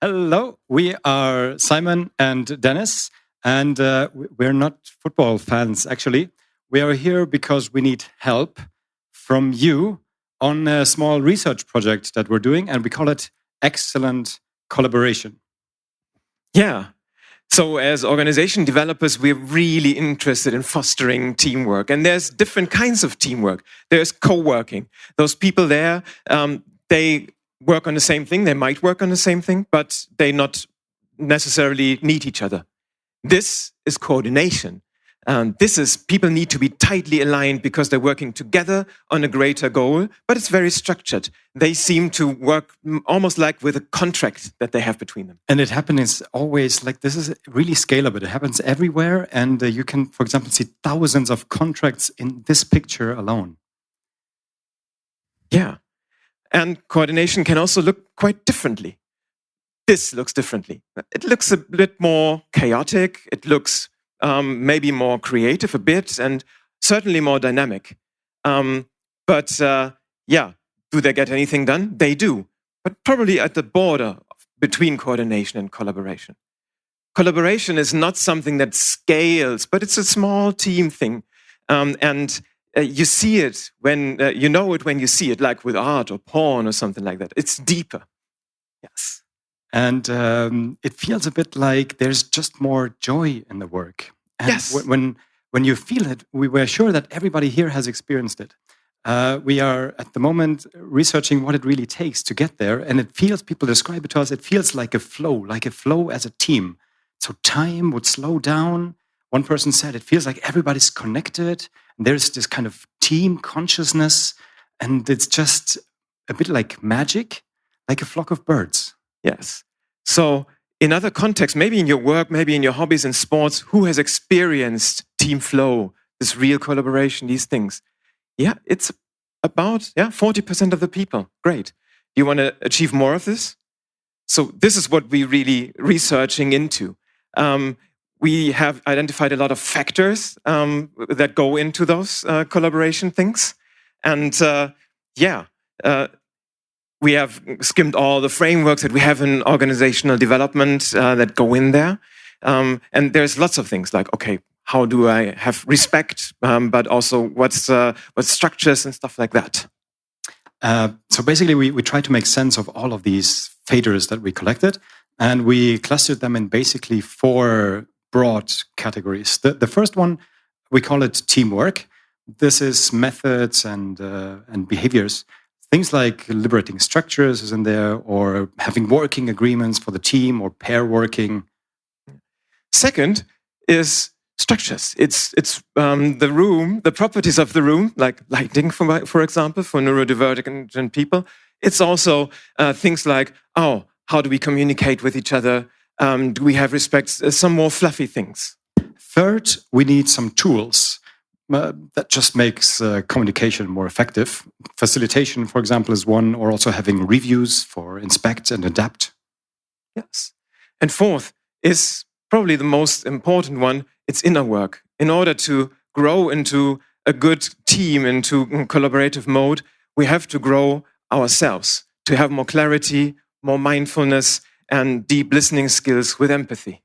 Hello, we are Simon and Dennis, and we're not football fans, actually. We are here because we need help from you on a small research project that we're doing, and we call it Excellent Collaboration. Yeah. So as organization developers, we're really interested in fostering teamwork. And there's different kinds of teamwork. There's co-working. Those people there, they work on the same thing. They might work on the same thing, but they not necessarily need each other. This is coordination. This is people need to be tightly aligned because they're working together on a greater goal, but it's very structured. They seem to work almost like with a contract that they have between them. And it happens always, like, this is really scalable. It happens everywhere, and you can, for example, see thousands of contracts in this picture alone. Yeah. And coordination can also look quite differently. This looks differently. It looks a bit more chaotic. It looks maybe more creative a bit, and certainly more dynamic. But do they get anything done? They do, but probably at the border between coordination and collaboration. Collaboration is not something that scales, but it's a small team thing. You see it when, you know it when you see it, like with art or porn or something like that. It's deeper. Yes. And it feels a bit like there's just more joy in the work. And yes. When you feel it, we were sure that everybody here has experienced it. We are at the moment researching what it really takes to get there. And it feels, people describe it to us, it feels like a flow as a team. So time would slow down. One person said it feels like everybody's connected. There's this kind of team consciousness. And it's just a bit like magic, like a flock of birds. Yes. So in other contexts, maybe in your work, maybe in your hobbies and sports, who has experienced team flow, this real collaboration, these things? Yeah, it's about 40% of the people. Great. You want to achieve more of this? So this is what we're really researching into. We have identified a lot of factors that go into those collaboration things. And we have skimmed all the frameworks that we have in organizational development that go in there. And there's lots of things like, okay, how do I have respect, but also what's structures and stuff like that. So basically, we try to make sense of all of these factors that we collected, and we clustered them in basically 4 broad categories. The first one, we call it teamwork. This is methods and behaviors. Things like liberating structures is in there, or having working agreements for the team, or pair working. Second is structures. It's the room, the properties of the room, like lighting, for example, for neurodivergent people. It's also things like, how do we communicate with each other? Do we have respect? Some more fluffy things. Third, we need some tools. That just makes communication more effective. Facilitation, for example, is one, or also having reviews for inspect and adapt. Yes. And fourth is probably the most important one. It's inner work. In order to grow into a good team, into collaborative mode, we have to grow ourselves, to have more clarity, more mindfulness, and deep listening skills with empathy.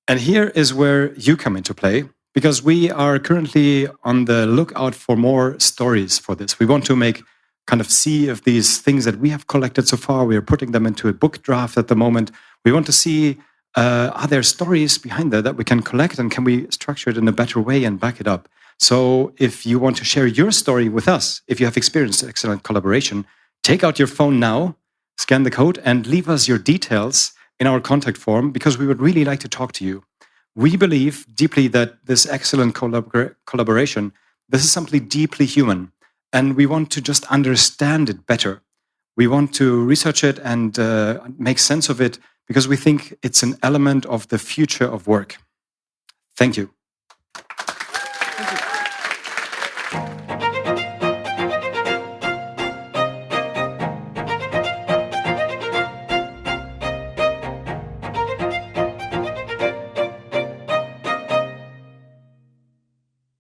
And here is where you come into play. Because we are currently on the lookout for more stories for this. We want to see if these things that we have collected so far, we are putting them into a book draft at the moment. We want to see, are there stories behind that we can collect, and can we structure it in a better way and back it up? So if you want to share your story with us, if you have experienced excellent collaboration, take out your phone now, scan the code, and leave us your details in our contact form, because we would really like to talk to you. We believe deeply that this excellent collaboration, this is something deeply human, and we want to just understand it better. We want to research it and make sense of it, because we think it's an element of the future of work. Thank you.